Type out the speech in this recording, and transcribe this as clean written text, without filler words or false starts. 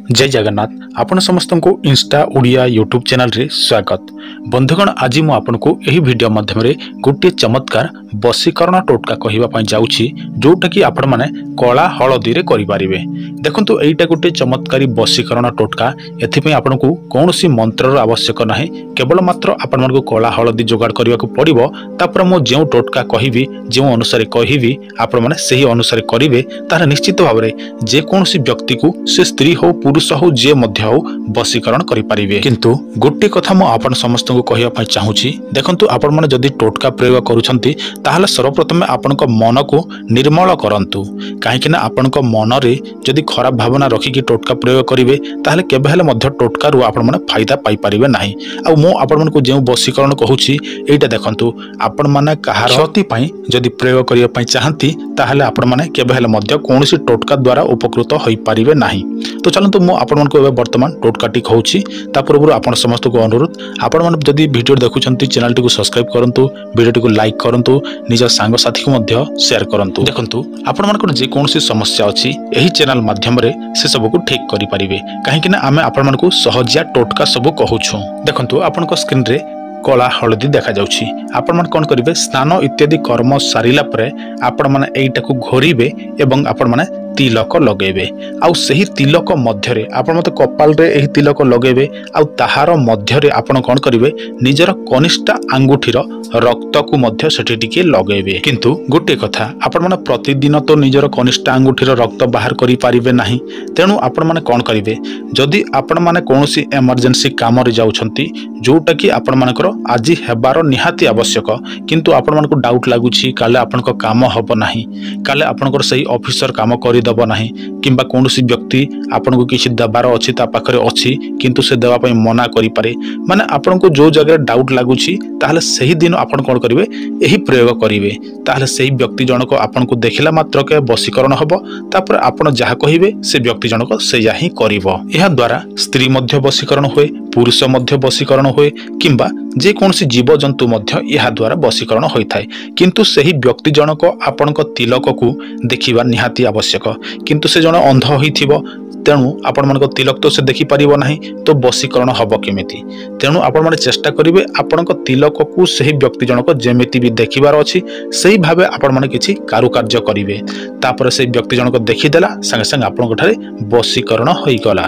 जय जगन्नाथ आपण समस्त को इंस्टा ओडिया यूट्यूब चैनल रे स्वागत। बंधुगण आज मु आपन को एही वीडियो माध्यम रे गोटे चमत्कार वशीकरण टोटका कहिबा पई जाउछि जोटा कि आपण माने कला हळदी रे करि पारिबे। देखंतु एईटा गोटे चमत्कारी वशीकरण टोटका एथि पई आपण को कोनोसी मंत्र रो आवश्यक नाही, केवल मात्र आपण मन को कला हळदी जोगाड़ करिवा को पड़िबो। तापर मु जेउ टोटका कहिबी जेउ अनुसार कहिबी आपण माने सही अनुसार करिवे, तार निश्चित भाव रे जे कोनोसी व्यक्ति को से स्त्री हो पुरुष हो जे मध्य हो वशीकरण करि पारिबे। किंतु गोटे कथा मु आपण समस्त को कहिया पई चाहूछि, देखंतु आपण माने जदि टोटका प्रयोग करूछंती ताहाले सर्वप्रथम आपण को मन को निर्मल करंतु, काहे कि ना आपण को मन रे जदि खराब भावना रखी कि टोटका प्रयोग करिवे ताहाले केबे हेले मध्य टोटका रु आपण माने फायदा पाई पारिबे नाही। आ मु आपण मन को जे वशीकरण कहूछि एटा देखंतु आपण माने कहार क्षति पई जदि प्रयोग करिया पई चाहंती ताहाले आपण माने केबे हेले मध्य कोनोसी टोटका द्वारा उपकृत होई पारिबे नाही। तो चलतु मु आपण मन को वर्तमान टोटकाटी कहूछि, ता पूर्व आपण समस्त को अनुरोध आपण मन जदि वीडियो देखुछंती चैनल टी को सब्सक्राइब करंतु, वीडियो टी को लाइक करंतु, निज सांग साथी को मध्य शेयर करंतु। देखंतु आपण मन को जे कोनोसी समस्या अछि एही चैनल माध्यम रे से सब को ठीक करि परिबे, काहे कि ना आमे आपण मन को सहजिया टोटका सब कहूछु। देखंतु आपण को स्क्रीन रे कला हळदी देखा जाउछि। आपण मन कोन करिवे स्नान इत्यादि कर्म सारिला परे आपण मन एइटा को घोरिबे एवं आपण मन तिलक लगेबे। आउ सही तिलक मध्य रे आपण मते कपाल रे एही तिलक लगेबे। आउ ताहार मध्य रे आपण कोन करिवे निजर कनिष्ठ आंगुठीर रक्त को मध्य सेठी टिके लगेबे। किंतु गोटे कथा आपण मन प्रतिदिन तो निजर कनिष्ठ आंगुठीर रक्त बाहर करि पारिबे नाही, तेनु आपण मन कोन करिवे जदि आपण मन कोनोसी इमरजेंसी काम रे जाउछंती जोटा कि आपण मानकर आज हेबार निहाती आवश्यक, किंतु आपण मन को डाउट लागुछि काले आपण को काम हबो नाही, काले आपण को सही ऑफिसर काम करि दबो नाही, किंबा कोनोसी व्यक्ति आपण को किछि दबार अछि ता पाखरे अछि किंतु से देवा पई मना करि पारे। माने आपण को जो जगह डाउट लागुछि ताहाले सही दिन आपण कोन करिवे एही प्रयोग करिवे, ताहाले सही व्यक्ति जनक आपण को देखिला मात्र के वशीकरण हबो। तापर आपण जहा कहिवे से व्यक्ति जनक सेया ही करिवो। एहा द्वारा स्त्री मध्य वशीकरण होय, पुरुष मध्य वशीकरण होय, किंबा जे कोनोसी जीव जंतु मध्य एहा द्वारा वशीकरण होय थाए। किंतु सही व्यक्ति जनक आपण को तिलक को देखिबा निहाती आवश्यक, किंतु से जण अंध होइथिबो, तेणु आपण मन को तिलक तो से देखि परिबो नाही, तो वशीकरण हबो केमिति। तेणु आपण माने चेष्टा करिवे आपण को तिलक को सही व्यक्ति जनक जेमिति भी देखिबार अछि सही भाबे आपण माने किछि कारुकार्य करिवे। तापर से व्यक्ति जनक देखि देला संगे संगे आपण को ठारे वशीकरण होई गला।